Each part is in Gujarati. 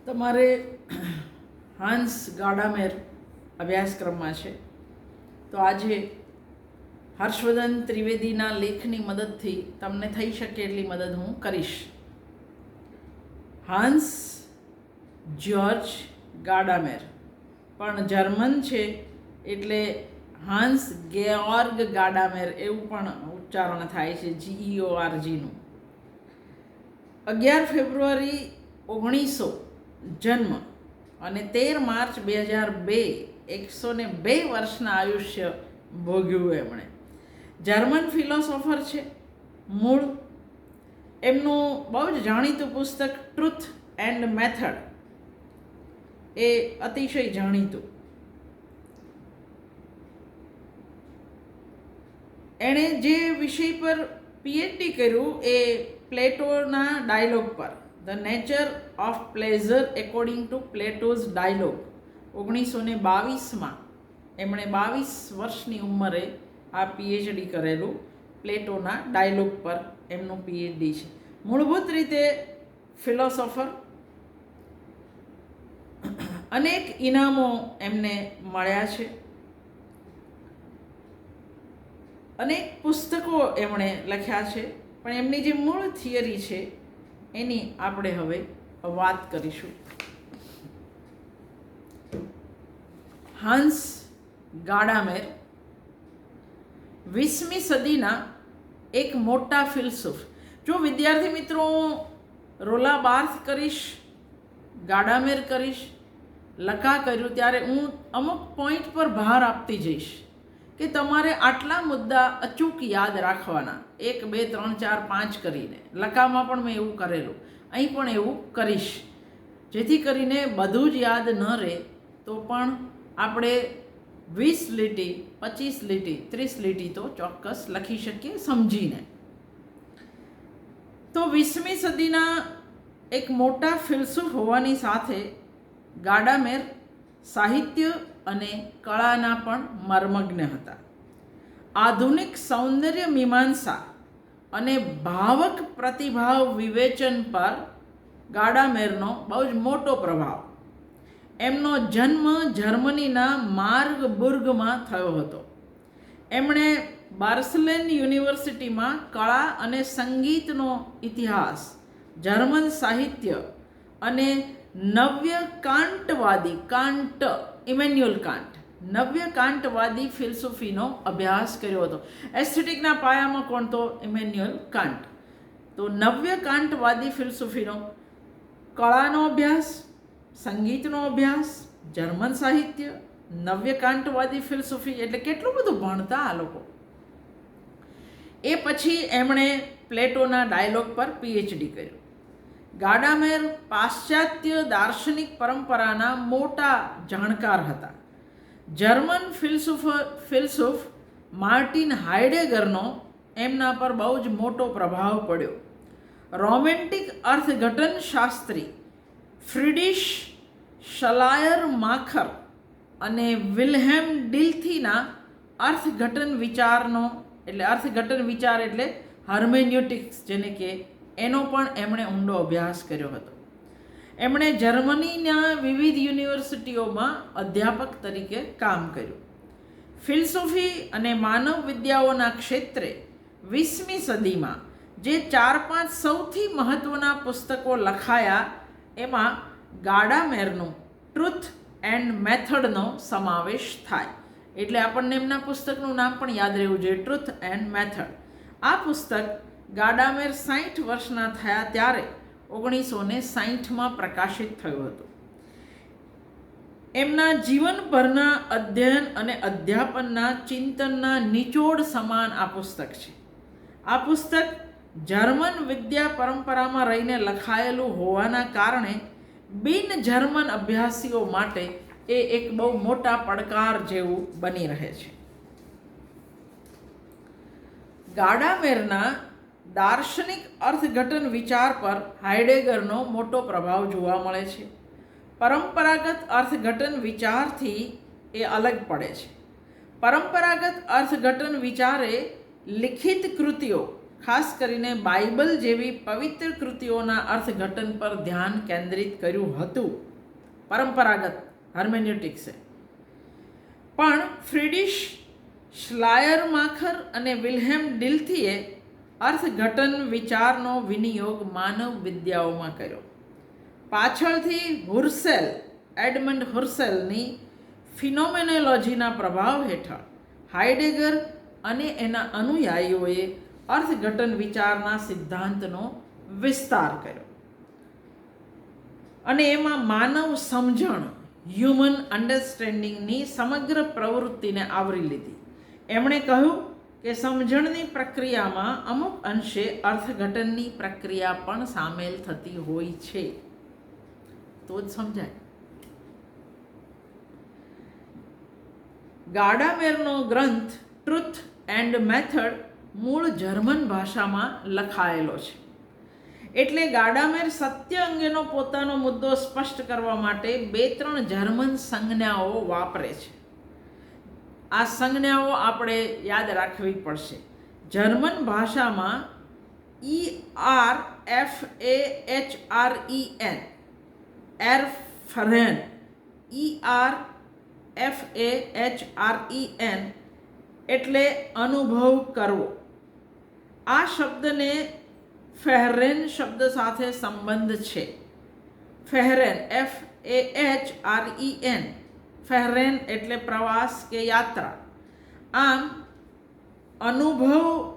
તમારે હાન્સ ગાડામેર અભ્યાસક્રમમાં છે. તો આજે હર્ષવર્ધન ત્રિવેદીના લેખની મદદથી તમને થઈ શકે એટલી મદદ હું કરીશ. હાન્સ જ્યોર્જ ગાડામેર પણ જર્મન છે, એટલે હાન્સ ગેઓર્ગ ગાડામેર એવું પણ ઉચ્ચારણ થાય છે, GEORGનું. 11 ફેબ્રુઆરી 1900 જન્મ અને 13 માર્ચ 2002 102 વર્ષના આયુષ્ય ભોગ્યું એમણે. જર્મન ફિલોસોફર છે મૂળ. એમનું બહુ જ જાણીતું પુસ્તક ટ્રુથ એન્ડ મેથડ એ અતિશય જાણીતું. એણે જે વિષય પર PhD કર્યું એ પ્લેટોના ડાયલોગ પર, the nature of pleasure according to Plato's dialogue, 1922માં એમણે 22 વર્ષની ઉંમરે આ PhD કરેલું. પ્લેટોના ડાયલોગ પર એમનું PhD છે. મૂળભૂત રીતે ફિલોસોફર. અનેક ઇનામો એમને મળ્યા છે. અનેક પુસ્તકો એમણે લખ્યા છે, પણ એમની જે મૂળ થિયરી છે એની આપણે હવે વાત કરીશું. હાન્સ ગાડામેર 20મી સદીના એક મોટા ફિલસૂફ. જો વિદ્યાર્થી મિત્રો હું રોલા બાર્થ કરીશ, ગાડામેર કરીશ, લકા કર્યું, ત્યારે હું અમુક પોઈન્ટ પર ભાર આપતી જઈશ કે તમારે આટલા મુદ્દા અચૂક યાદ રાખવાના, 1 2 3 4 5 કરીને. લકામાં પણ મેં એવું કરેલું, અહીં પણ એવું કરીશ, જેથી કરીને બધું જ યાદ ન રહે તો પણ આપણે 20 લીટી 25 લીટી 30 લીટી તો ચોક્કસ લખી શકીએ સમજીને. તો 20મી સદીના એક મોટા ફિલસૂફ હોવાની સાથે ગાડામેર સાહિત્ય અને કળાના પણ મર્મજ્ઞ હતા. આધુનિક સૌંદર્ય મીમાંસા અને ભાવક પ્રતિભાવ વિવેચન પર ગાડામેરનો બહુ જ મોટો પ્રભાવ. એમનો જન્મ જર્મનીના માર્ગબુર્ગમાં થયો હતો. એમણે બાર્સલેન યુનિવર્સિટીમાં કળા અને સંગીતનો ઇતિહાસ, જર્મન સાહિત્ય અને નવ્ય કાંટવાદી ઇમેન્યુઅલ કાંટ, નવ્ય કાંટવાદી ફિલસૂફીનો અભ્યાસ કર્યો હતો. એસ્થેટિકના પાયામાં કોણ? તો ઇમેન્યુઅલ કાંટ. તો નવ્ય કાંટવાદી ફિલસૂફીનો, કળાનો અભ્યાસ, સંગીતનો અભ્યાસ, જર્મન સાહિત્ય, નવ્ય કાંટવાદી ફિલસૂફી, એટલે કેટલું બધું ભણતા આ લોકો. એ પછી એમણે પ્લેટોના ડાયલોગ પર PhD કર્યું. ગાડામેર પાશ્ચાત્ય દાર્શનિક પરંપરાના મોટા જાણકાર હતા. જર્મન ફિલસૂફ માર્ટિન હાઇડેગરનો એમના પર બહુ જ મોટો પ્રભાવ પડ્યો. રોમેન્ટિક અર્થઘટન શાસ્ત્રી ફ્રીડ્રિશ શલાયર માખર અને વિલ્હેમ ડિલ્થીના અર્થઘટન વિચાર એટલે હર્મેન્યુટિક્સ જેને કે, એનો પણ એમણે ઊંડો અભ્યાસ કર્યો હતો. એમણે જર્મનીના વિવિધ યુનિવર્સિટીઓમાં અધ્યાપક તરીકે કામ કર્યું. ફિલસૂફી અને માનવ વિદ્યાઓના ક્ષેત્રે 20મી સદીમાં જે 4-5 સૌથી મહત્ત્વના પુસ્તકો લખાયા એમાં ગાડામેરનું ટ્રુથ એન્ડ મેથડનો સમાવેશ થાય. એટલે આપણને એમના પુસ્તકનું નામ પણ યાદ રહેવું જોઈએ, ટ્રુથ એન્ડ મેથડ. આ પુસ્તક ગાડામેર 60 વર્ષના થયા ત્યારે 1960માં પ્રકાશિત થયું હતું. એમના જીવનભરના અધ્યયન અને અધ્યાપનના ચિંતનના નિચોડ સમાન આ પુસ્તક છે. આ પુસ્તક જર્મન વિદ્યા પરંપરામાં રહીને લખાયેલું હોવાના કારણે બિન જર્મન અભ્યાસીઓ માટે એ એક બહુ મોટા પડકાર જેવું બની રહે છે. ગાડામેરના દાર્શનિક અર્થઘટન વિચાર પર હાઇડેગરનો મોટો પ્રભાવ જોવા મળે છે. પરંપરાગત અર્થઘટન વિચારથી એ અલગ પડે છે. પરંપરાગત અર્થઘટન વિચારે લિખિત કૃતિઓ, ખાસ કરીને બાઇબલ જેવી પવિત્ર કૃતિઓના અર્થઘટન પર ધ્યાન કેન્દ્રિત કર્યું હતું પરંપરાગત હર્મેન્યુટિક્સે. પણ ફ્રીડ્રિશ શ્લાયરમાખર અને વિલ્હેલ્મ ડિલ્થીએ અર્થઘટન વિચારનો વિનિયોગ માનવ વિદ્યાઓમાં કર્યો. પાછળથી એડમંડ હુર્સેલની ફિનોમેનોલોજીના પ્રભાવ હેઠળ હાઇડેગર અને એના અનુયાયીઓએ અર્થઘટન વિચારના સિદ્ધાંતનો વિસ્તાર કર્યો અને એમાં માનવ સમજણ હ્યુમન અન્ડરસ્ટેન્ડિંગની સમગ્ર પ્રવૃત્તિને આવરી લીધી. એમણે કહ્યું કે સમજણની પ્રક્રિયામાં અમુક અંશે અર્થઘટનની પ્રક્રિયા પણ સામેલ થતી હોય છે, તો જ સમજાય. ગાડામેરનો ગ્રંથ ટ્રુથ એન્ડ મેથડ મૂળ જર્મન ભાષામાં લખાયેલો છે. એટલે ગાડામેર સત્ય અંગેનો પોતાનો મુદ્દો સ્પષ્ટ કરવા માટે 2-3 જર્મન સંજ્ઞાઓ વાપરે છે. આ સંજ્ઞાઓ આપણે યાદ રાખવી પડશે. જર્મન ભાષામાં ERFAHREN એરફરેન ERFAHREN એટલે અનુભવ કરવો. આ શબ્દને ફેહરેન શબ્દ સાથે સંબંધ છે. ફેહરેન FAHREN ફેહરેન એટલે પ્રવાસ કે યાત્રા. આમ અનુભવ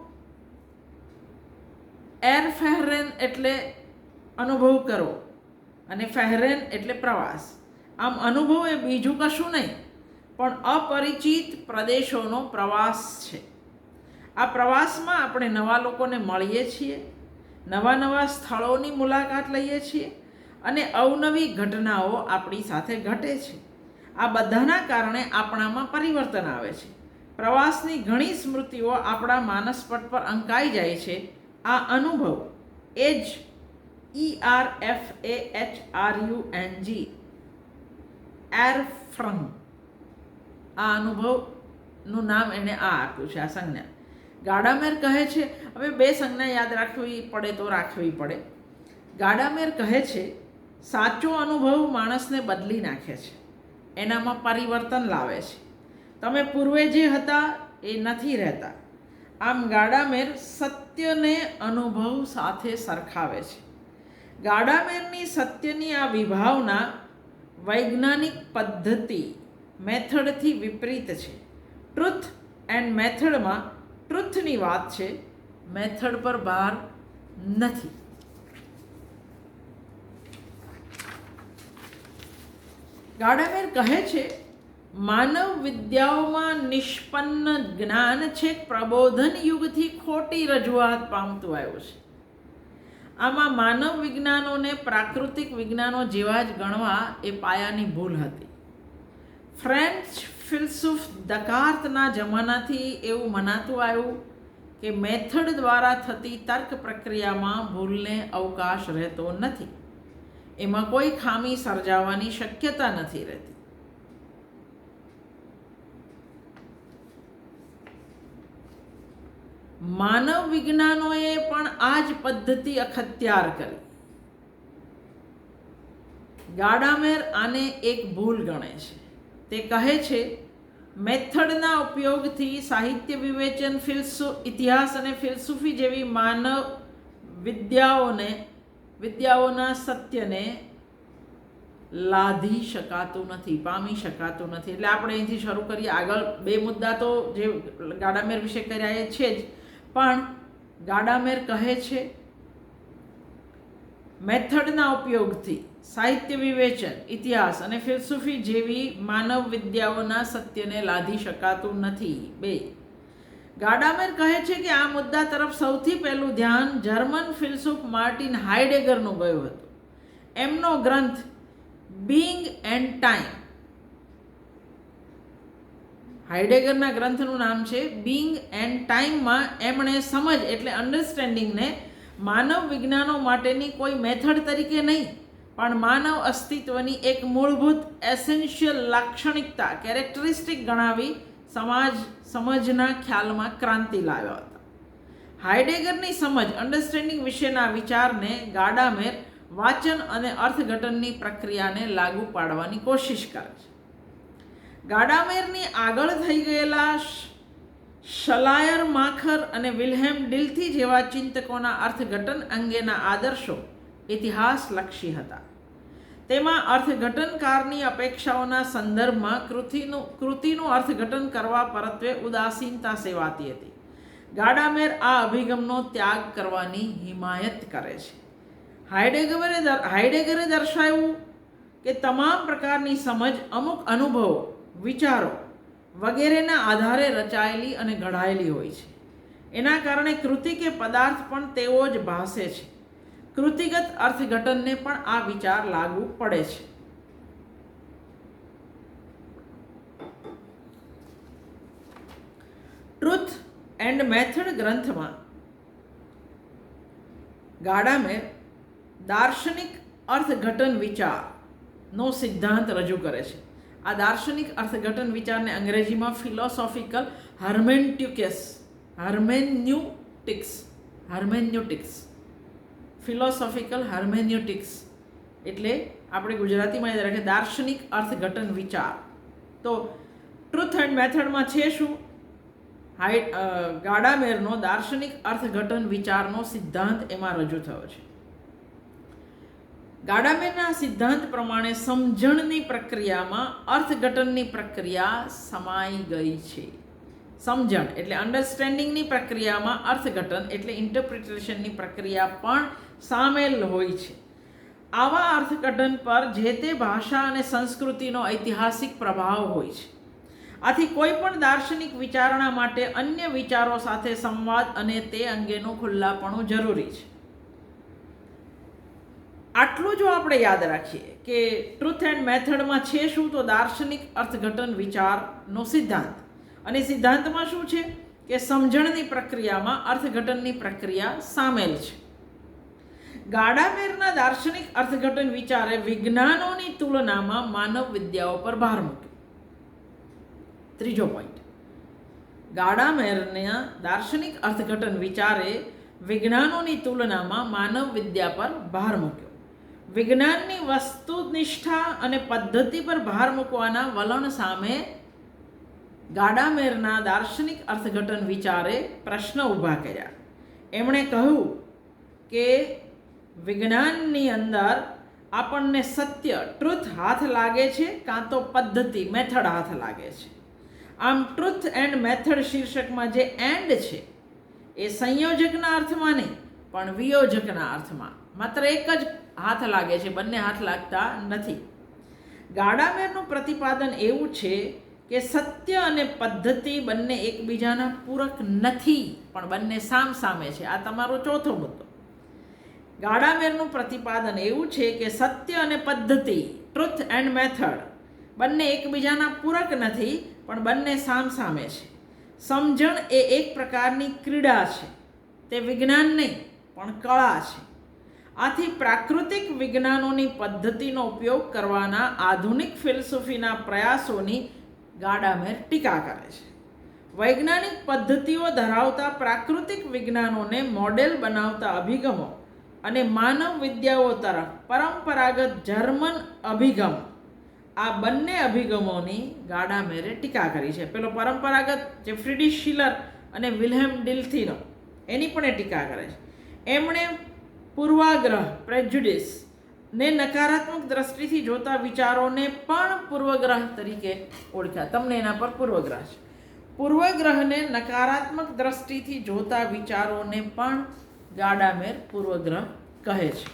એરફેહરેન એટલે અનુભવ કરવો અને ફેહરેન એટલે પ્રવાસ. આમ અનુભવ એ બીજું કશું નહીં પણ અપરિચિત પ્રદેશોનો પ્રવાસ છે. આ પ્રવાસમાં આપણે નવા લોકોને મળીએ છીએ, નવા સ્થળોની મુલાકાત લઈએ છીએ અને અવનવી ઘટનાઓ આપણી સાથે ઘટે છે. આ બધાના કારણે આપણામાં પરિવર્તન આવે છે. પ્રવાસની ઘણી સ્મૃતિઓ આપણા માનસપટ પર અંકાઈ જાય છે. આ અનુભવ એ જ ERFAHRUNG એરફ્રંગ આ અનુભવનું નામ એણે આ આપ્યું છે, આ સંજ્ઞા. ગાડામેર કહે છે, હવે 2 સંજ્ઞા યાદ રાખવી પડે તો રાખવી પડે. ગાડામેર કહે છે સાચો અનુભવ માણસને બદલી નાખે છે, એનામાં પરિવર્તન લાવે છે. તમે પૂર્વે જે હતા એ નથી રહેતા. આમ ગાડામેર સત્યને અનુભવ સાથે સરખાવે છે. ગાડામેરની સત્યની આ વિભાવના વૈજ્ઞાનિક પદ્ધતિ મેથડથી વિપરીત છે. ટ્રુથ એન્ડ મેથડમાં ટ્રુથની વાત છે, મેથડ પર ભાર નથી. ગાડામેર કહે છે માનવ વિદ્યાઓમાં નિષ્પન્ન જ્ઞાન છેક પ્રબોધન યુગથી ખોટી રજૂઆત પામતું આવ્યું છે. આમાં માનવ વિજ્ઞાનોને પ્રાકૃતિક વિજ્ઞાનો જેવા જ ગણવા એ પાયાની ભૂલ હતી. ફ્રેન્ચ ફિલસૂફ દકાર્તના જમાનાથી એવું મનાતું આવ્યું કે મેથડ દ્વારા થતી તર્ક પ્રક્રિયામાં ભૂલને અવકાશ રહેતો નથી, એમાં કોઈ ખામી સર્જાવાની શક્યતા નથી રહેતી. માનવ વિજ્ઞાનોએ પણ આ જ પદ્ધતિ અખત્યાર કરી. ગાડામેર આને એક ભૂલ ગણે છે. તે કહે છે મેથડના ઉપયોગથી સાહિત્ય વિવેચન, ઇતિહાસ અને ફિલસૂફી જેવી માનવ વિદ્યાઓના સત્યને લાધી શકાતું નથી, પામી શકાતું નથી. એટલે આપણે અહીંથી શરૂ કરીએ. આગળ 2 મુદ્દા તો જે ગાડામેર વિશે કર્યા એ છે જ, પણ ગાડામેર કહે છે મેથડના ઉપયોગથી સાહિત્ય વિવેચન, ઇતિહાસ અને ફિલસૂફી જેવી માનવ વિદ્યાઓના સત્યને લાધી શકાતું નથી. 2. ગાડામેર કહે છે કે આ મુદ્દા તરફ સૌથી પહેલું ધ્યાન જર્મન ફિલસૂફ માર્ટિન હાઇડેગરનું ગયું હતું. એમનો ગ્રંથ બીંગ એન્ડ ટાઈમ, હાઇડેગરના ગ્રંથનું નામ છે બીંગ એન્ડ ટાઈમમાં એમણે સમજ એટલે અન્ડરસ્ટેન્ડિંગને માનવ વિજ્ઞાનો માટેની કોઈ મેથડ તરીકે નહીં પણ માનવ અસ્તિત્વની એક મૂળભૂત એસેન્શિયલ લાક્ષણિકતા કેરેક્ટરિસ્ટિક ગણાવી સમજના ખ્યાલમાં ક્રાંતિ લાવ્યા હતા. હાઇડેગરની સમજ અન્ડરસ્ટેન્ડિંગ વિશેના વિચારને ગાડામેર વાચન અને અર્થઘટનની પ્રક્રિયાને લાગુ પાડવાની કોશિશ કરે છે. ગાડામેરની આગળ થઈ ગયેલા શલાયર માખર અને વિલ્હેમ ડિલ્થી જેવા ચિંતકોના અર્થઘટન અંગેના આદર્શો ઇતિહાસલક્ષી હતા. તેમાં અર્થઘટનકારની અપેક્ષાઓના સંદર્ભમાં કૃતિનું અર્થઘટન કરવા પરત્વે ઉદાસીનતા સેવાતી હતી. ગાડામેર આ અભિગમનો ત્યાગ કરવાની હિમાયત કરે છે. હાઇડેગરે દર્શાવ્યું કે તમામ પ્રકારની સમજ અમુક અનુભવો, વિચારો વગેરેના આધારે રચાયેલી અને ઘડાયેલી હોય છે. એના કારણે કૃતિ કે પદાર્થ પણ તેવો જ ભાસે છે. કૃતિગત અર્થઘટનને પણ આ વિચાર લાગુ પડે છે. ટ્રુથ એન્ડ મેથડ ગ્રંથમાં ગાડામેર દાર્શનિક અર્થઘટન વિચારનો સિદ્ધાંત રજૂ કરે છે. આ દાર્શનિક અર્થઘટન વિચારને અંગ્રેજીમાં ફિલોસોફિકલ હર્મેન્યુટિક્સ ફિલોસોફિકલ હર્મેન્યુટિક્સ એટલે આપણે ગુજરાતીમાં યાદ રાખીએ દાર્શનિક અર્થઘટન વિચાર. તો ટ્રુથ એન્ડ મેથડમાં છે શું? ગાડામેરનો દાર્શનિક અર્થઘટન વિચારનો સિદ્ધાંત એમાં રજૂ થયો છે. ગાડામેરના સિદ્ધાંત પ્રમાણે સમજણની પ્રક્રિયામાં અર્થઘટનની પ્રક્રિયા સમાઈ ગઈ છે. સમજણ એટલે અન્ડરસ્ટેન્ડિંગની પ્રક્રિયામાં અર્થઘટન એટલે ઇન્ટરપ્રિટેશનની પ્રક્રિયા પણ સામેલ હોય છે. આવા અર્થઘટન પર જે તે ભાષા અને સંસ્કૃતિનો ઐતિહાસિક પ્રભાવ હોય છે. આથી કોઈ પણ દાર્શનિક વિચારણા માટે અન્ય વિચારો સાથે સંવાદ અને તે અંગેનું ખુલ્લાપણું જરૂરી છે. આટલું જો આપણે યાદ રાખીએ કે ટ્રુથ એન્ડ મેથડમાં છે શું? તો દાર્શનિક અર્થઘટન વિચારનો સિદ્ધાંત. અને સિદ્ધાંતમાં શું છે કે સમજણની પ્રક્રિયામાં અર્થઘટનની પ્રક્રિયા સામેલ છે. ગાડામેરના દાર્શનિક અર્થઘટન વિચારે વિજ્ઞાનોની તુલનામાં માનવ વિદ્યાઓ પર ભાર મૂક્યો. ત્રીજો પોઈન્ટ, ગાડામેરના દાર્શનિક અર્થઘટન વિચારે વિજ્ઞાનોની તુલનામાં માનવ વિદ્યા પર ભાર મૂક્યો. વિજ્ઞાનની વસ્તુનિષ્ઠા અને પદ્ધતિ પર ભાર મૂકવાના વલણ સામે ગાડામેરના દાર્શનિક અર્થઘટન વિચારે પ્રશ્ન ઊભા કર્યા. એમણે કહ્યું કે વિજ્ઞાનની અંદર આપણને સત્ય ટ્રુથ હાથ લાગે છે કાં તો પદ્ધતિ મેથડ હાથ લાગે છે. આમ ટ્રુથ એન્ડ મેથડ શીર્ષકમાં જે એન્ડ છે એ સંયોજકના અર્થમાં નહીં પણ વિયોજકના અર્થમાં માત્ર એક જ હાથ લાગે છે, બંને હાથ લાગતા નથી. ગાડામેરનું પ્રતિપાદન એવું છે કે સત્ય અને પદ્ધતિ બંને એકબીજાના પૂરક નથી પણ બંને સામસામે છે. આ તમારો ચોથો મુદ્દો. ગાડામેરનું પ્રતિપાદન એવું છે કે સત્ય અને પદ્ધતિ ટ્રુથ એન્ડ મેથડ બંને એકબીજાના પૂરક નથી પણ બંને સામસામે છે. સમજણ એ એક પ્રકારની ક્રીડા છે, તે વિજ્ઞાન નહીં પણ કળા છે. આથી પ્રાકૃતિક વિજ્ઞાનોની પદ્ધતિનો ઉપયોગ કરવાના આધુનિક ફિલસૂફીના પ્રયાસોની ગાડામેર ટીકા કરે છે. વૈજ્ઞાનિક પદ્ધતિઓ ધરાવતા પ્રાકૃતિક વિજ્ઞાનોને મોડેલ બનાવતા અભિગમો અને માનવ વિદ્યાઓ તરફ પરંપરાગત જર્મન અભિગમ, આ બંને અભિગમોની ગાડામેરે ટીકા કરી છે. પેલો પરંપરાગત જે ફ્રીડરિચ શિલર અને વિલ્હેમ ડિલ્થીનો, એની પણ એ ટીકા કરે છે. એમણે પૂર્વાગ્રહ પ્રેજ્યુડિસ ને નકારાત્મક દ્રષ્ટિથી જોતા વિચારોને પણ પૂર્વગ્રહ તરીકે ઓળખ્યા. તમને એના પર પૂર્વગ્રહ છે. પૂર્વગ્રહને નકારાત્મક દ્રષ્ટિથી જોતા વિચારોને પણ ગાડામેર પૂર્વગ્રહ કહે છે.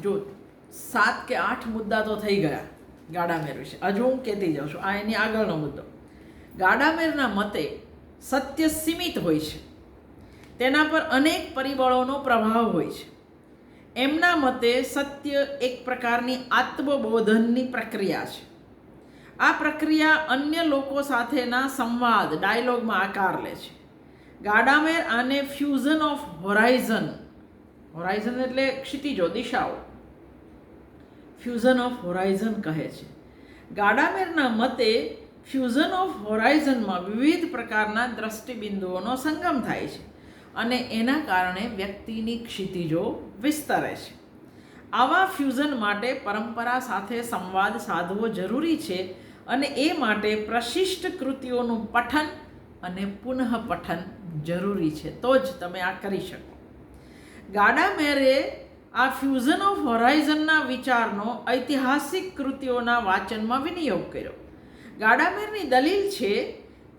જો 7 કે 8 મુદ્દા તો થઈ ગયા ગાડામેર વિશે. હજુ હું કહેતી જાઉં છું. આ એની આગળનો મુદ્દો. ગાડામેરના મતે સત્ય સીમિત હોય છે, તેના પર અનેક પરિબળોનો પ્રભાવ હોય છે. એમના મતે સત્ય એક પ્રકારની આત્મબોધનની પ્રક્રિયા છે. આ પ્રક્રિયા અન્ય લોકો સાથેના સંવાદ ડાયલોગમાં આકાર લે છે. ગાડામેર આને ફ્યુઝન ઓફ હોરાઇઝન એટલે ક્ષિતિજો, દિશાઓ, ફ્યુઝન ઓફ હોરાઇઝન કહે છે. ગાડામેરના મતે ફ્યુઝન ઓફ હોરાઇઝનમાં વિવિધ પ્રકારના દ્રષ્ટિબિંદુઓનો સંગમ થાય છે અને એના કારણે વ્યક્તિની ક્ષિતિજો વિસ્તરે છે. આવા ફ્યુઝન માટે પરંપરા સાથે સંવાદ સાધવો જરૂરી છે અને એ માટે પ્રશિષ્ટ કૃતિઓનું પઠન અને પુનઃ પઠન જરૂરી છે, તો જ તમે આ કરી શકો. ગાડામેરે આ ફ્યુઝન ઓફ હોરાઇઝનના વિચારનો ઐતિહાસિક કૃતિઓના વાંચનમાં વિનિયોગ કર્યો. ગાડામેરની દલીલ છે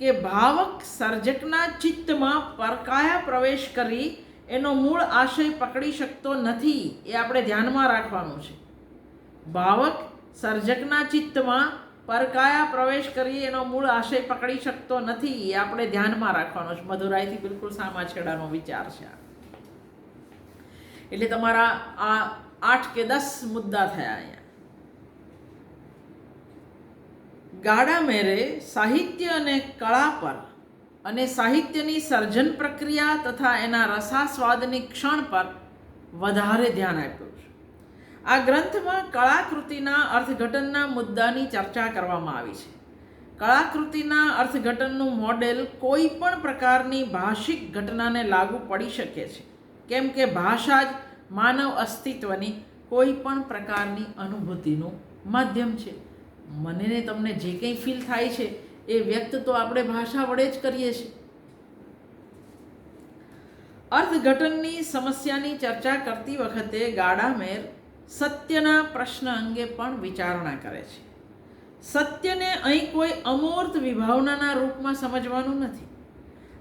કે ભાવક સર્જકના ચિત્તમાં પરકાયા પ્રવેશ કરી એનો મૂળ આશય પકડી શકતો નથી. એ આપણે ધ્યાનમાં રાખવાનું છે. ભાવક સર્જકના ચિત્તમાં પરકાયા પ્રવેશ કરી એનો મૂળ આશય પકડી શકતો નથી. એ આપણે ધ્યાનમાં રાખવાનો છે. મધુરાઈથી બિલકુલ સામા છેડાનો વિચાર છે. એટલે તમારા આ 8 કે 10 મુદ્દા થયા. અહીંયા ગાડામેરે સાહિત્ય અને કળા પર અને સાહિત્યની સર્જન પ્રક્રિયા તથા એના રસાસ્વાદની ક્ષણ પર વધારે ધ્યાન આપ્યું છે. આ ગ્રંથમાં કળાકૃતિના અર્થઘટનના મુદ્દાની ચર્ચા કરવામાં આવી છે. કળાકૃતિના અર્થઘટનનું મોડેલ કોઈ પણ પ્રકારની ભાષિક ઘટનાને લાગુ પડી શકે છે, કેમ કે ભાષા જ માનવ અસ્તિત્વની કોઈ પણ પ્રકારની અનુભૂતિનું માધ્યમ છે. મને ને તમને જે કંઈ ફીલ થાય છે એ વ્યક્ત તો આપણે ભાષા વડે જ કરીએ છીએ. અર્થઘટનની સમસ્યાની ચર્ચા કરતી વખતે ગાડામેર સત્યના પ્રશ્ન અંગે પણ વિચારણા કરે છે. સત્યને અહીં કોઈ અમૂર્ત વિભાવનાના રૂપમાં સમજવાનું નથી.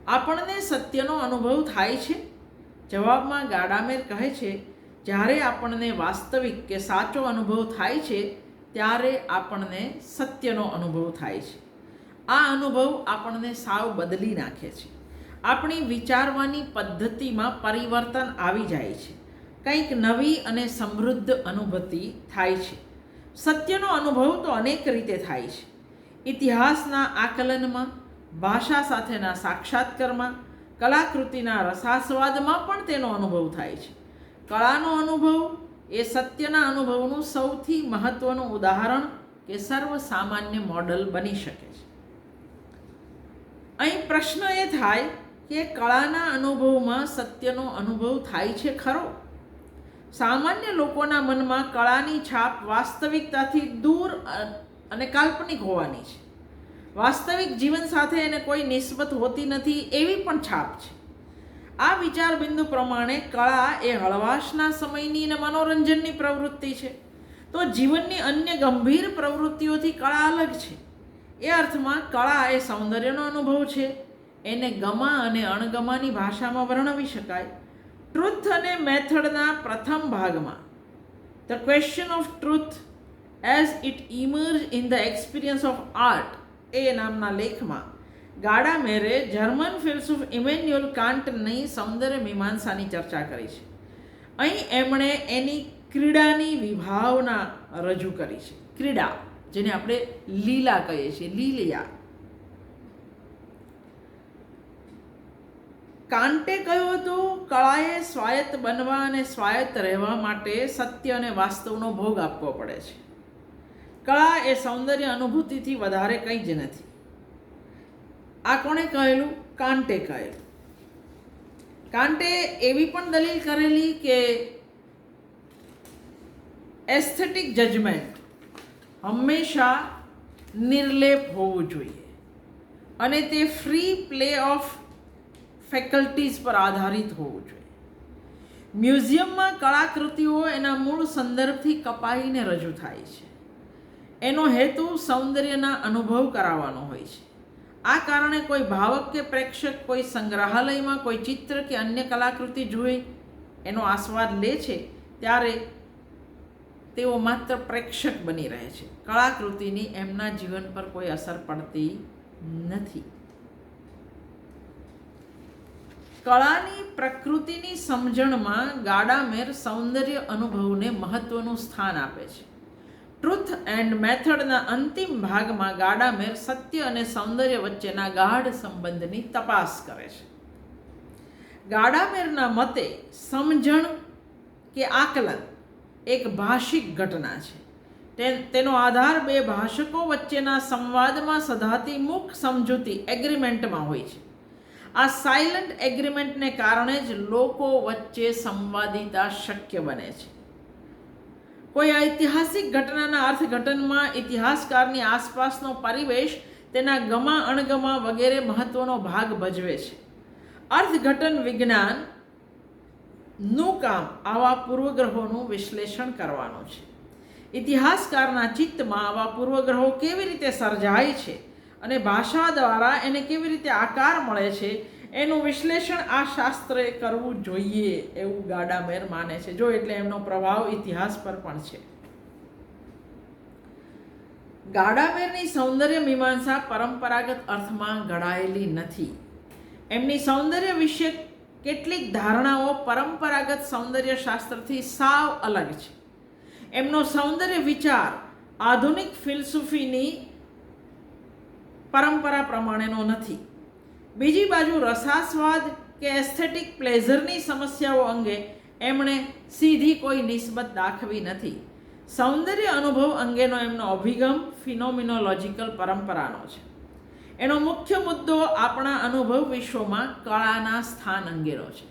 આપણને સત્યનો અનુભવ થાય છે. જવાબમાં ગાડામેર કહે છે, જ્યારે આપણને વાસ્તવિક કે સાચો અનુભવ થાય છે ત્યારે આપણને સત્યનો અનુભવ થાય છે. આ અનુભવ આપણને સાવ બદલી નાખે છે. આપણી વિચારવાની પદ્ધતિમાં પરિવર્તન આવી જાય છે. કંઈક નવી અને સમૃદ્ધ અનુભૂતિ થાય છે. સત્યનો અનુભવ તો અનેક રીતે થાય છે. ઇતિહાસના આકલનમાં, ભાષા સાથેના સાક્ષાત્કારમાં, કલાકૃતિના રસાસ્વાદમાં પણ તેનો અનુભવ થાય છે. કળાનો અનુભવ એ સત્યના અનુભવનું સૌથી મહત્ત્વનું ઉદાહરણ કે સર્વસામાન્ય મોડલ બની શકે છે. અહીં પ્રશ્ન એ થાય કે કળાના અનુભવમાં સત્યનો અનુભવ થાય છે ખરો? સામાન્ય લોકોના મનમાં કળાની છાપ વાસ્તવિકતાથી દૂર અને કાલ્પનિક હોવાની છે. વાસ્તવિક જીવન સાથે એને કોઈ નિસ્બત હોતી નથી એવી પણ છાપ છે. આ વિચાર બિંદુ પ્રમાણે કળા એ હળવાશના સમયની અને મનોરંજનની પ્રવૃત્તિ છે, તો જીવનની અન્ય ગંભીર પ્રવૃત્તિઓથી કળા અલગ છે. એ અર્થમાં કળા એ સૌંદર્યનો અનુભવ છે. એને ગમા અને અણગમાની ભાષામાં વર્ણવી શકાય. ટ્રુથ અને મેથડના પ્રથમ ભાગમાં the question of truth as it emerge in the experience of art એ નામના લેખમાં ગાડામેરે જર્મન ફિલસૂફ ઇમેન્યુઅલ કાન્ટની સૌંદર્ય મીમાંસાની ચર્ચા કરી છે. અહીં એમણે એની ક્રીડાની વિભાવના રજૂ કરી છે. ક્રીડા, જેને આપણે લીલા કહીએ છીએ, લીલિયા. કાન્ટે કહ્યું હતું, કળાએ સ્વાયત્ત બનવા અને સ્વાયત્ત રહેવા માટે સત્ય અને વાસ્તવનો ભોગ આપવો પડે છે. કળા એ સૌંદર્ય અનુભૂતિથી વધારે કંઈ જ નથી. આ કોણે કહેલું? કાન્ટે કહેલું. કાન્ટે એવી પણ દલીલ કરેલી કે એસ્થેટિક જજમેન્ટ હંમેશા નિર્લેપ હોવું જોઈએ અને તે ફ્રી પ્લે ઓફ ફેકલ્ટીઝ પર આધારિત હોવું જોઈએ. મ્યુઝિયમમાં કળાકૃતિઓ એના મૂળ સંદર્ભથી કપાઈને રજૂ થાય છે. એનો હેતુ સૌંદર્યના અનુભવ કરાવવાનો હોય છે. આ કારણે કોઈ ભાવક કે પ્રેક્ષક કોઈ સંગ્રહાલયમાં કોઈ ચિત્ર કે અન્ય કલાકૃતિ જોઈ એનો આસ્વાદ લે છે ત્યારે તેઓ માત્ર પ્રેક્ષક બની રહે છે. કળાકૃતિની એમના જીવન પર કોઈ અસર પડતી નથી. કળાની પ્રકૃતિની સમજણમાં ગાડામેર સૌંદર્ય અનુભવને મહત્વનું સ્થાન આપે છે. ટ્રુથ એન્ડ મેથડના અંતિમ ભાગમાં ગાડામેર સત્ય અને સૌંદર્ય વચ્ચેના ગાઢ સંબંધની તપાસ કરે છે. ગાડામેરના મતે સમજણ કે આકલન એક ભાષિક ઘટના છે. તેનો આધાર બે ભાષકો વચ્ચેના સંવાદમાં સધાતી મુખ સમજૂતી એગ્રીમેન્ટમાં હોય છે. આ સાયલન્ટ એગ્રીમેન્ટને કારણે જ લોકો વચ્ચે સંવાદિતા શક્ય બને છે. કોઈ ઐતિહાસિક ઘટનાના અર્થઘટનમાં ઇતિહાસકારની આસપાસનો પરિવેશ, તેના ગમા અણગમા વગેરે મહત્વનો ભાગ ભજવે છે. અર્થઘટન વિજ્ઞાનનું કામ આવા પૂર્વગ્રહોનું વિશ્લેષણ કરવાનું છે. ઇતિહાસકારના ચિત્તમાં આવા પૂર્વગ્રહો કેવી રીતે સર્જાય છે અને ભાષા દ્વારા એને કેવી રીતે આકાર મળે છે એનું વિશ્લેષણ આ શાસ્ત્રે કરવું જોઈએ એવું ગાડામેર માને છે. જો એટલે એમનો પ્રભાવ ઇતિહાસ પર પણ છે. ગાડામેરની સૌંદર્ય મીમાંસા પરંપરાગત અર્થમાં ઘડાયેલી નથી. એમની સૌંદર્ય વિશે કેટલીક ધારણાઓ પરંપરાગત સૌંદર્ય શાસ્ત્રથી સાવ અલગ છે. એમનો સૌંદર્ય વિચાર આધુનિક ફિલસૂફીની પરંપરા પ્રમાણેનો નથી. બીજી બાજુ રસાસ્વાદ કે એસ્થેટિક પ્લેઝરની સમસ્યાઓ અંગે એમણે સીધી કોઈ નિસ્બત દાખવી નથી. સૌંદર્ય અનુભવ અંગેનો એમનો અભિગમ ફિનોમિનોલોજીકલ પરંપરાનો છે. એનો મુખ્ય મુદ્દો આપણા અનુભવ વિશ્વમાં કળાના સ્થાન અંગેનો છે.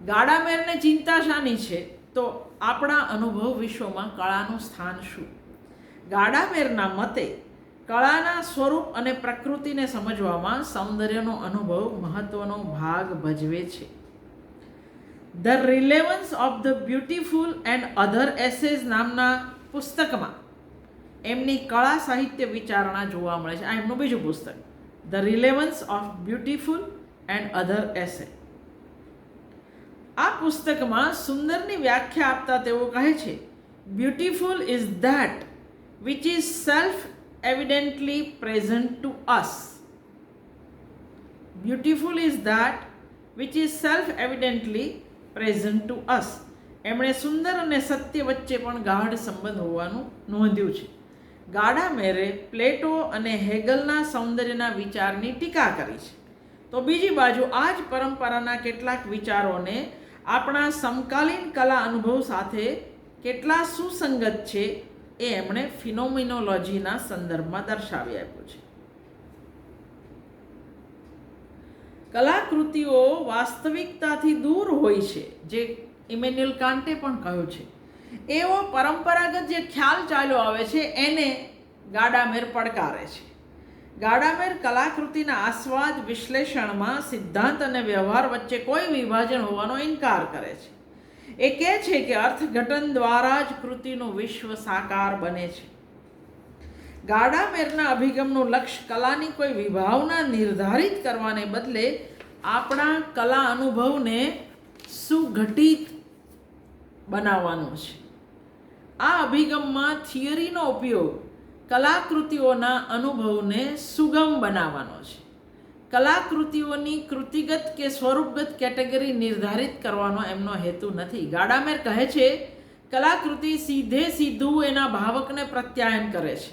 ગાડામેરને ચિંતા શાની છે? તો આપણા અનુભવ વિશ્વમાં કળાનું સ્થાન શું? ગાડામેરના મતે કળાના સ્વરૂપ અને પ્રકૃતિને સમજવામાં સૌંદર્યનો અનુભવ મહત્વનો ભાગ ભજવે છે. The relevance of the beautiful and other essays નામના પુસ્તકમાં એમની કળા સાહિત્ય વિચારણા જોવા મળે છે. આ એમનું બીજું પુસ્તક, the relevance of beautiful and other essay. આ પુસ્તકમાં સુંદરની વ્યાખ્યા આપતા તેઓ કહે છે, beautiful is that which is self evidently present to us. Beautiful is that which is self evidently present to us. એમણે સુંદર અને સત્ય વચ્ચે પણ ગાઢ સંબંધ હોવાનું નોંધ્યું છે. ગાડામેરે પ્લેટો અને હેગલના સૌંદર્યના વિચારની ટીકા કરી છે. તો બીજી બાજુ આ જ પરંપરાના કેટલાક વિચારોને આપણા સમકાલીન કલા અનુભવ સાથે કેટલા સુસંગત છે એ એમણે ફિનોમિનોલોજીના સંદર્ભમાં દર્શાવી આપ્યું છે. કલાકૃતિઓ વાસ્તવિકતાથી દૂર હોય છે, જે ઇમેન્યુઅલ કાન્ટે પણ કહ્યું છે. એવો પરંપરાગત જે ખ્યાલ ચાલ્યો આવે છે એને ગાડામેર પડકારે છે. ગાડામેર કલાકૃતિના આસ્વાદ વિશ્લેષણમાં સિદ્ધાંત અને વ્યવહાર વચ્ચે કોઈ વિભાજન હોવાનો ઇનકાર કરે છે. એ કહે છે કે અર્થઘટન દ્વારા જ કૃતિનું વિશ્વ સાકાર બને છે. ગાડામેરના અભિગમનું લક્ષ્ય કલાની કોઈ વિભાવના નિર્ધારિત કરવાને બદલે આપણા કલા અનુભવને સુઘટિત બનાવવાનું છે. આ અભિગમમાં થિયરીનો ઉપયોગ કલાકૃતિઓના અનુભવને સુગમ બનાવવાનો છે. કલાકૃતિઓની કૃતિગત કે સ્વરૂપગત કેટેગરી નિર્ધારિત કરવાનો એમનો હેતુ નથી. ગાડામેર કહે છે, કલાકૃતિ સીધું એના ભાવકને પ્રત્યાયન કરે છે.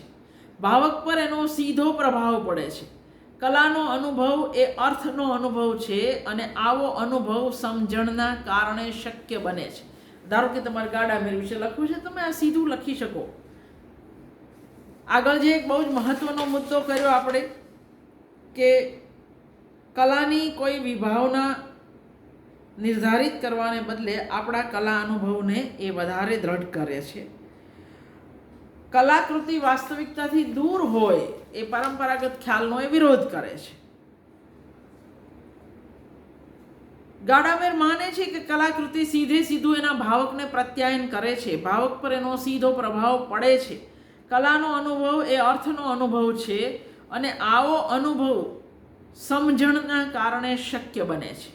ભાવક પર એનો સીધો પ્રભાવ પડે છે. કલાનો અનુભવ એ અર્થનો અનુભવ છે અને આવો અનુભવ સમજણના કારણે શક્ય બને છે. ધારો કે તમારે ગાડામેર વિશે લખવું છે, તમે આ સીધું લખી શકો. આગળ જે એક બહુ જ મહત્વનો મુદ્દો કર્યો આપણે કે કલાની કોઈ વિભાવના નિર્ધારિત કરવાને બદલે આપણા કલા અનુભવને એ વધારે દ્રઢ કરે છે. કલાકૃતિ વાસ્તવિકતાથી દૂર હોય એ પરંપરાગત ખ્યાલનો એ વિરોધ કરે છે. ગાડામેર માને છે કે કલાકૃતિ સીધું એના ભાવકને પ્રત્યાયન કરે છે. ભાવક પર એનો સીધો પ્રભાવ પડે છે. કલાનો અનુભવ એ અર્થનો અનુભવ છે અને આવો અનુભવ સમજણના કારણે શક્ય બને છે.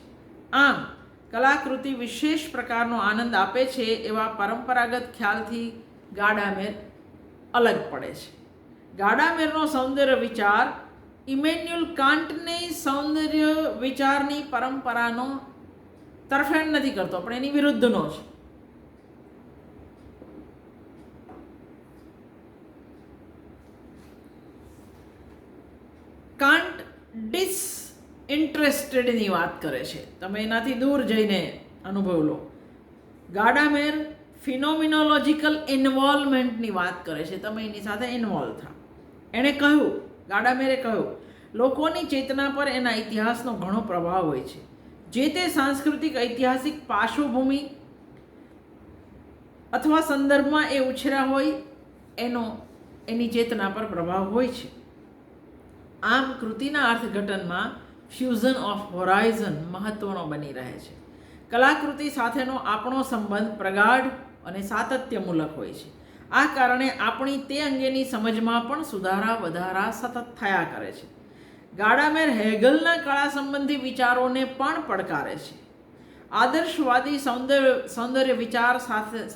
આમ કલાકૃતિ વિશેષ પ્રકારનો આનંદ આપે છે એવા પરંપરાગત ખ્યાલથી ગાડામેર અલગ પડે છે. ગાડામેરનો સૌંદર્ય વિચાર ઇમેન્યુઅલ કાન્ટની સૌંદર્ય વિચારની પરંપરાનો તરફેણ નથી કરતો, પણ એની વિરુદ્ધનો છે. કાન્ટ ડિસઇન્ટરેસ્ટેડની વાત કરે છે, તમે એનાથી દૂર જઈને અનુભવ લો. ગાડામેર ફિનોમિનોલોજીકલ ઇન્વોલ્વમેન્ટની વાત કરે છે. તમે એની સાથે ઇન્વોલ્વ થાઓ. એણે કહ્યું, ગાડામેરે કહ્યું, લોકોની ચેતના પર એના ઇતિહાસનો ઘણો પ્રભાવ હોય છે. જે તે સાંસ્કૃતિક ઐતિહાસિક પાર્શ્વભૂમિ અથવા સંદર્ભમાં એ ઉછર્યા હોય એની ચેતના પર પ્રભાવ હોય છે. આમ કૃતિના અર્થઘટનમાં ફ્યુઝન ઓફ હોરાઇઝન મહત્વનો બની રહે છે. કલાકૃતિ સાથેનો આપણો સંબંધ પ્રગાઢ અને સાતત્યમૂલક હોય છે. આ કારણે આપણી તે અંગેની સમજમાં પણ સુધારા વધારા સતત થયા કરે છે. ગાડામેર હેગલના કળા સંબંધી વિચારોને પણ પડકારે છે. આદર્શવાદી સૌંદર્ય વિચાર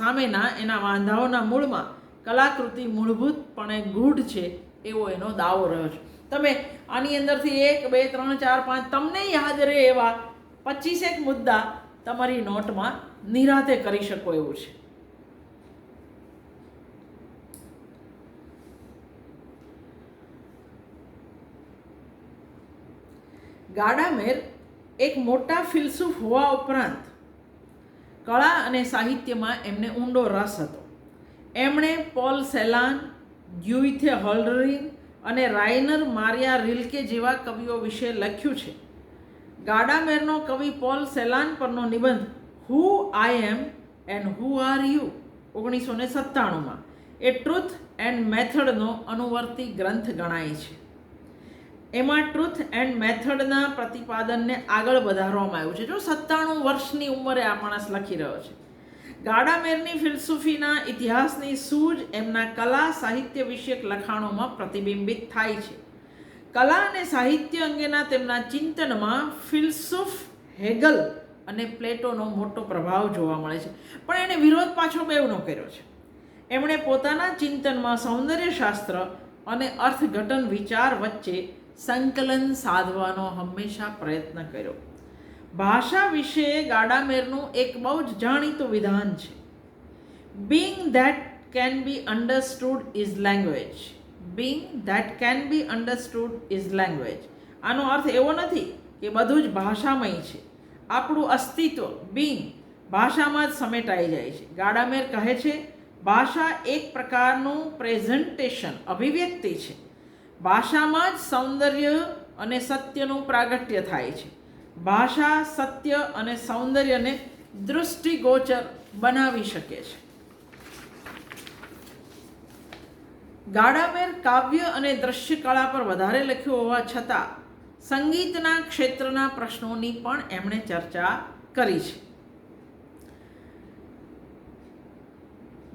સામેના એના વાંધાઓના મૂળમાં કલાકૃતિ મૂળભૂતપણે ગૂઢ છે એવો એનો દાવો રહ્યો છે. તમે આની અંદરથી 1, 2, 3, 4, 5 તમને યાદ રહે એવા 25 મુદ્દા તમારી નોટમાં નિરાતે કરી શકો એવું છે. ગાડામેર એક મોટા ફિલસૂફ હોવા ઉપરાંત કળા અને સાહિત્યમાં એમને ઊંડો રસ હતો. એમણે પોલ સેલાન, ગ્યુઇથે હોલ્ડરીન અને રાઇનર મારિયા રિલ્કે જેવા કવિઓ વિશે લખ્યું છે. ગાડામેરનો કવિ પોલ સેલાન પરનો નિબંધ who I am and who are you 1997માં એ ટ્રુથ એન્ડ મેથડનો અનુવર્તી ગ્રંથ ગણાય છે. એમાં ટ્રુથ એન્ડ મેથડના પ્રતિપાદનને આગળ વધારવામાં આવ્યું છે. જો 97 વર્ષની ઉંમરે આ માણસ લખી રહ્યો છે. ગાડામેરની ફિલસૂફીના ઇતિહાસની સૂઝ એમના કલા સાહિત્ય વિષયક લખાણોમાં પ્રતિબિંબિત થાય છે. કલા અને સાહિત્ય અંગેના તેમના ચિંતનમાં ફિલસૂફ હેગલ અને પ્લેટોનો મોટો પ્રભાવ જોવા મળે છે. પણ એણે વિરોધ પાછો બેવનો કર્યો છે. એમણે પોતાના ચિંતનમાં સૌંદર્યશાસ્ત્ર અને અર્થઘટન વિચાર વચ્ચે સંકલન સાધવાનો હંમેશા પ્રયત્ન કર્યો. ભાષા વિશે ગાડામેરનું એક બહુ જ જાણીતું વિધાન છે. Bing that can be understood is language. Bing that can be understood is language. આનો અર્થ એવો નથી કે બધું જ ભાષામય છે. આપણું અસ્તિત્વ બિંગ ભાષામાં જ સમેટાઈ જાય છે. ગાડામેર કહે છે, ભાષા એક પ્રકારનું પ્રેઝન્ટેશન અભિવ્યક્તિ છે. ભાષામાં જ સૌંદર્ય અને સત્યનું પ્રાગટ્ય થાય છે. ભાષા સત્ય અને સૌંદર્યને દૃષ્ટિગોચર બનાવી શકે છે. ગાડામેર કાવ્ય અને દ્રશ્ય કળા પર વધારે લખ્યું હોવા છતાં સંગીતના ક્ષેત્રના પ્રશ્નોની પણ એમણે ચર્ચા કરી છે.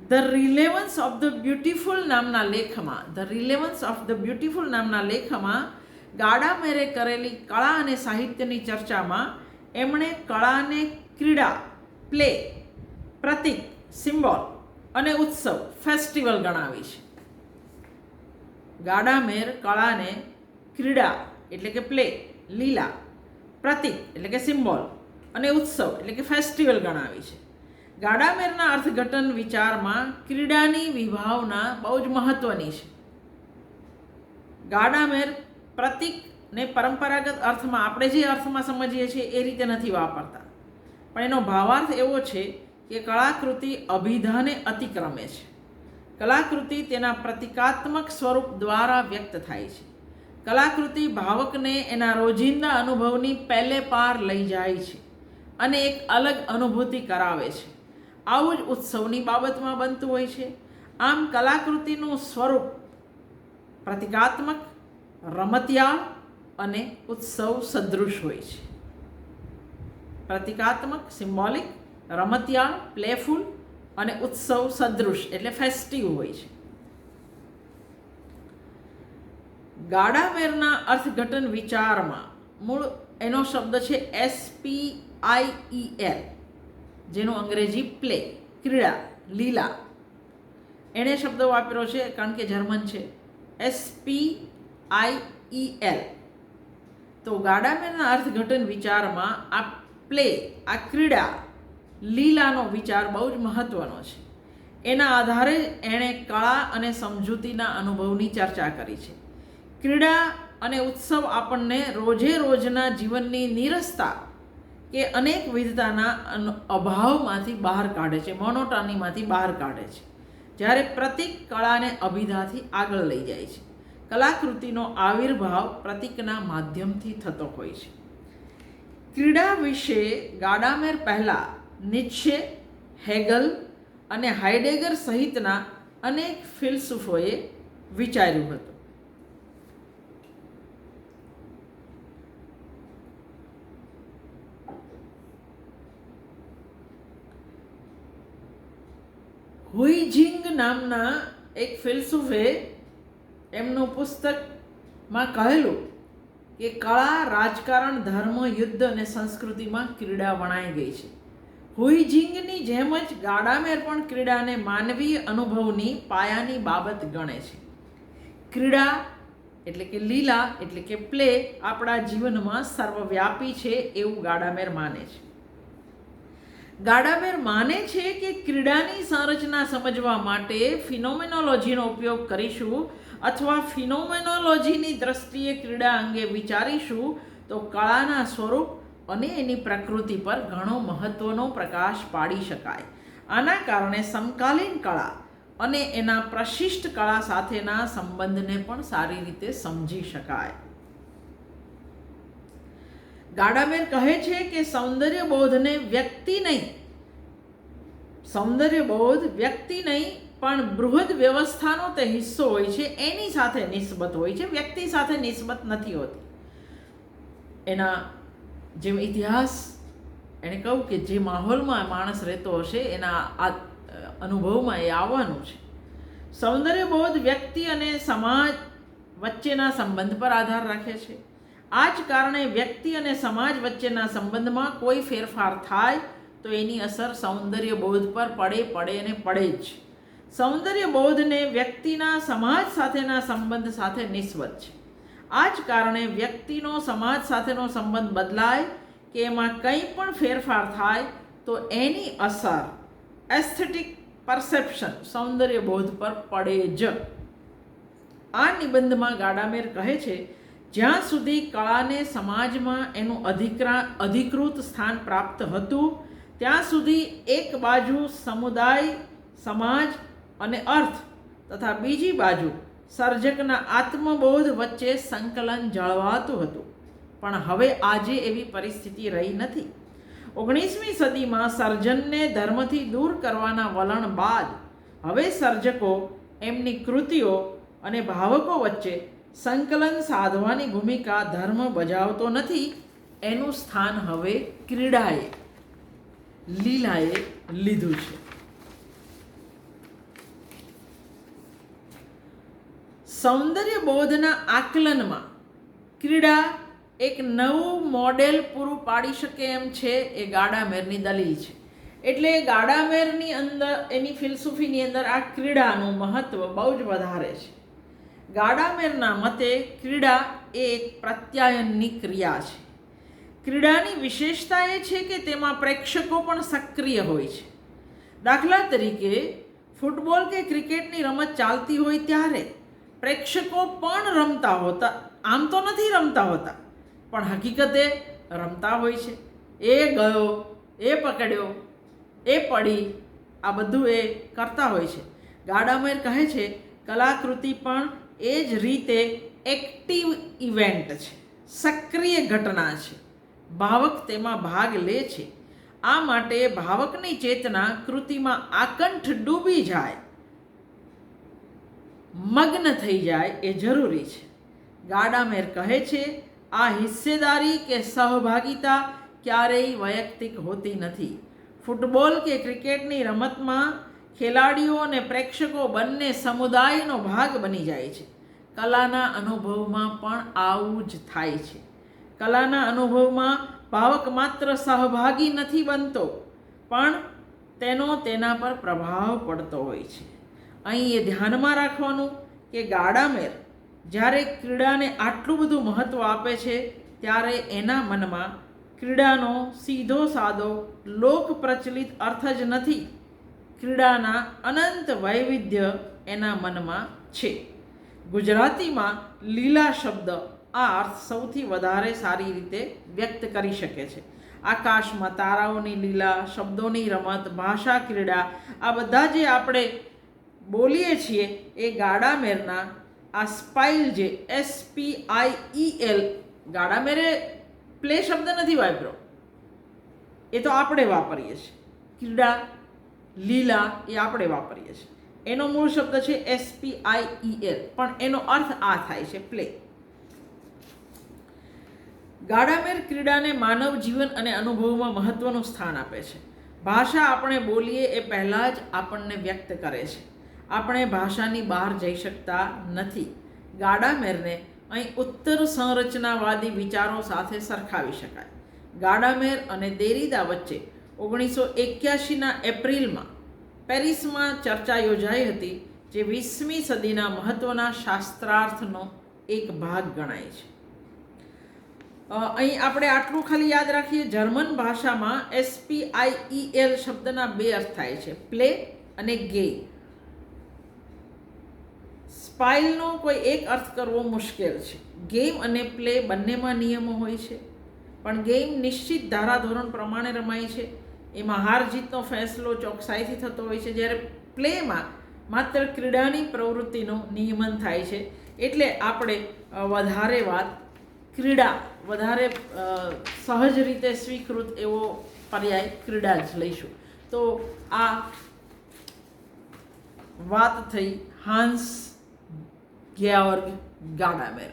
The relevance of the beautiful નામના લેખમાં ગાડામેરે કરેલી કળા અને સાહિત્યની ચર્ચામાં એમણે કળાને ક્રીડા, પ્લે, પ્રતીક, સિમ્બોલ અને ઉત્સવ, ફેસ્ટિવલ ગણાવી છે. ગાડામેર કળાને ક્રીડા એટલે કે પ્લે, લીલા, પ્રતીક એટલે કે સિમ્બોલ અને ઉત્સવ એટલે કે ફેસ્ટિવલ ગણાવી છે. ગાડામેરના અર્થઘટન વિચારમાં ક્રીડાની વિભાવના બહુ જ મહત્વની છે. ગાડામેર પ્રતીકને પરંપરાગત અર્થમાં આપણે જે અર્થમાં સમજીએ છીએ એ રીતે નથી વાપરતા, પણ એનો ભાવાર્થ એવો છે કે કળાકૃતિ અભિધાને અતિક્રમે છે. કલાકૃતિ તેના પ્રતિકાત્મક સ્વરૂપ દ્વારા વ્યક્ત થાય છે. કલાકૃતિ ભાવકને એના રોજિંદા અનુભવની પહેલે પાર લઈ જાય છે અને એક અલગ અનુભૂતિ કરાવે છે. આવું જ ઉત્સવની બાબતમાં બનતું હોય છે. આમ કલાકૃતિનું સ્વરૂપ પ્રતિકાત્મક, રમતિયાળ અને ઉત્સવ સદૃશ હોય છે. પ્રતિકાત્મક, સિમ્બોલિક, રમતિયાળ, પ્લેફુલ અને ઉત્સવ સદૃશ એટલે ફેસ્ટિવ હોય છે. ગાડામેરના અર્થઘટન વિચારમાં મૂળ એનો શબ્દ છે SPIEL, જેનો અંગ્રેજી પ્લે, ક્રીડા, લીલા. એણે શબ્દ વાપર્યો છે કારણ કે જર્મન છે. SPIEL. તો ગાડામેરના અર્થઘટન વિચારમાં આ પ્લે, આ ક્રીડા, લીલાનો વિચાર બહુ જ મહત્વનો છે. એના આધારે એણે કળા અને સમજૂતીના અનુભવની ચર્ચા કરી છે. ક્રીડા અને ઉત્સવ આપણને રોજે રોજના જીવનની નીરસતા કે અનેક વિધતાના અભાવમાંથી બહાર કાઢે છે, મોનોટોનીમાંથી બહાર કાઢે છે. જ્યારે પ્રતીક કળાને અભિધાથી આગળ લઈ જાય છે. કલાકૃતિનો આવિર્ભાવ પ્રતીકના માધ્યમથી થતો હોય છે. ક્રીડા વિશે ગાડામેર પહેલાં નીત્શે, હેગલ અને હાઇડેગર સહિતના અનેક ફિલસૂફોએ વિચાર્યું હતું. હુઇજિંગ નામના એક ફિલસૂફે એમનું પુસ્તકમાં કહેલું કે કળા, રાજકારણ, ધર્મ, યુદ્ધ અને સંસ્કૃતિમાં ક્રીડા વણાઈ ગઈ છે. હુઇજિંગની જેમ જ ગાડામેર પણ ક્રીડાને માનવીય અનુભવની પાયાની બાબત ગણે છે. ક્રીડા એટલે કે લીલા એટલે કે પ્લે આપણા જીવનમાં સર્વવ્યાપી છે એવું ગાડામેર માને છે. ગાડામેર માને છે કે ક્રીડાની સંરચના સમજવા માટે ફિનોમેનોલોજીનો ઉપયોગ કરીશું અથવા ફિનોમેનોલોજીની દ્રષ્ટિએ ક્રીડા અંગે વિચારીશું તો કળાના સ્વરૂપ અને એની પ્રકૃતિ પર ઘણો મહત્ત્વનો પ્રકાશ પાડી શકાય. આના કારણે સમકાલીન કળા અને એના પ્રશિષ્ટ કળા સાથેના સંબંધને પણ સારી રીતે સમજી શકાય. ગાડામેર કહે છે કે સૌંદર્યબોધને સૌંદર્યબોધ વ્યક્તિ નહીં પણ બૃહદ વ્યવસ્થાનો તે હિસ્સો હોય છે, એની સાથે નિસ્બત હોય છે, વ્યક્તિ સાથે નિસ્બત નથી હોતી. એના જેમ ઇતિહાસ એણે કહ્યું કે જે માહોલમાં માણસ રહેતો હશે એના અનુભવમાં એ આવવાનું છે. સૌંદર્યબોધ વ્યક્તિ અને સમાજ વચ્ચેના સંબંધ પર આધાર રાખે છે. આ જ કારણે વ્યક્તિ અને સમાજ વચ્ચેના સંબંધમાં કોઈ ફેરફાર થાય તો એની અસર સૌંદર્યબોધ પર પડે અને પડે જ. સૌંદર્યબોધને વ્યક્તિના સમાજ સાથેના સંબંધ સાથે નિસ્બત છે. આ જ કારણે વ્યક્તિનો સમાજ સાથેનો સંબંધ બદલાય કે એમાં કંઈ પણ ફેરફાર થાય તો એની અસર એસ્થેટિક પરસેપ્શન સૌંદર્યબોધ પર પડે જ. આ નિબંધમાં ગાડામેર કહે છે જ્યાં સુધી કળાને સમાજમાં એનું અધિકૃત સ્થાન પ્રાપ્ત હતું ત્યાં સુધી એક બાજુ સમુદાય, સમાજ અને અર્થ તથા બીજી બાજુ સર્જકના આત્મબોધ વચ્ચે સંકલન જળવાતું હતું. પણ હવે આજે એવી પરિસ્થિતિ રહી નથી. 19મી સદીમાં સર્જનને ધર્મથી દૂર કરવાના વલણ બાદ હવે સર્જકો એમની કૃતિઓ અને ભાવકો વચ્ચે સંકલન સાધવાની ભૂમિકા ધર્મ બજાવતો નથી. એનું સ્થાન હવે ક્રીડાએ, લીલાએ લીધું છે. સૌંદર્યબોધના આકલનમાં ક્રીડા એક નવું મોડેલ પૂરું પાડી શકે એમ છે એ ગાડામેરની દલીલ છે. એટલે ગાડામેરની અંદર એની ફિલસૂફીની અંદર આ ક્રીડાનું મહત્ત્વ બહુ જ વધારે છે. ગાડામેરના મતે ક્રીડા એ એક પ્રત્યાયનની ક્રિયા છે. ક્રીડાની વિશેષતા એ છે કે તેમાં પ્રેક્ષકો પણ સક્રિય હોય છે. દાખલા તરીકે ફૂટબોલ કે ક્રિકેટની રમત ચાલતી હોય ત્યારે પ્રેક્ષકો પણ રમતા હોતા, આમ તો નથી રમતા હોતા પણ હકીકતે રમતા હોય છે. એ ગયો, એ પકડ્યો, એ પડી, આ બધું એ કરતા હોય છે. ગાડામેર કહે છે કલાકૃતિ પણ એ જ રીતે એક્ટિવ ઇવેન્ટ છે, સક્રિય ઘટના છે. ભાવક તેમાં ભાગ લે છે. આ માટે ભાવકની ચેતના કૃતિમાં આકંઠ ડૂબી જાય, મગ્ન થઈ જાય એ જરૂરી છે. ગાડામેર કહે છે આ હિસ્સેદારી કે સહભાગિતા ક્યારેય વૈયક્તિક હોતી નથી. ફૂટબોલ કે ક્રિકેટની રમતમાં ખેલાડીઓ અને પ્રેક્ષકો બંને સમુદાયનો ભાગ બની જાય છે. કલાના અનુભવમાં પણ આવું જ થાય છે. કલાના અનુભવમાં ભાવક માત્ર સહભાગી નથી બનતો પણ તેનો તેના પર પ્રભાવ પડતો હોય છે. અહીં એ ધ્યાનમાં રાખવાનું કે ગાડામેર જ્યારે ક્રીડાને આટલું બધું મહત્ત્વ આપે છે ત્યારે એના મનમાં ક્રીડાનો સીધો સાદો લોક પ્રચલિત અર્થ જ નથી. ક્રીડાના અનંત વૈવિધ્ય એના મનમાં છે. ગુજરાતીમાં લીલા શબ્દ આ અર્થ સૌથી વધારે સારી રીતે વ્યક્ત કરી શકે છે. આકાશમાં તારાઓની લીલા, શબ્દોની રમત, ભાષા ક્રીડા, આ બધા જે આપણે બોલીએ છીએ એ ગાડામેરના આ સ્પાઇલ જે SPIEL, ગાડામેરે પ્લે શબ્દ નથી વાપર્યો, એ તો આપણે વાપરીએ છીએ. ક્રીડા, લીલા એ આપણે વાપરીએ છીએ. એનો મૂળ શબ્દ છે SPIEL, પણ એનો અર્થ આ થાય છે પ્લે. ગાડામેર ક્રીડાને માનવ જીવન અને અનુભવમાં મહત્વનું સ્થાન આપે છે. ભાષા આપણે બોલીએ એ પહેલાં જ આપણને વ્યક્ત કરે છે. આપણે ભાષાની બહાર જઈ શકતા નથી. ગાડામેરને અહીં ઉત્તર સંરચનાવાદી વિચારો સાથે સરખાવી શકાય. ગાડામેર અને દેરીદા વચ્ચે 1981ના એપ્રિલમાં પેરિસમાં ચર્ચા યોજાઈ હતી, જે 20મી સદીના મહત્ત્વના શાસ્ત્રાર્થનો એક ભાગ ગણાય છે. અહીં આપણે આટલું ખાલી યાદ રાખીએ, જર્મન ભાષામાં SPIEL શબ્દના બે અર્થ થાય છે, પ્લે અને ગેમ. સ્પાઇલનો કોઈ એક અર્થ કરવો મુશ્કેલ છે. ગેમ અને પ્લે બંનેમાં નિયમો હોય છે, પણ ગેમ નિશ્ચિત ધારાધોરણ પ્રમાણે રમાય છે. એમાં હાર જીતનો ફેંસલો ચોકસાઈથી થતો હોય છે, જ્યારે પ્લેમાં માત્ર ક્રીડાની પ્રવૃત્તિનું નિયમન થાય છે. એટલે આપણે વધારે વાત ક્રીડા, વધારે સહજ રીતે સ્વીકૃત એવો પર્યાય ક્રીડા જ લઈશું. તો આ વાત થઈ હાન્સ ગેઓર્ગ ગાડામેર.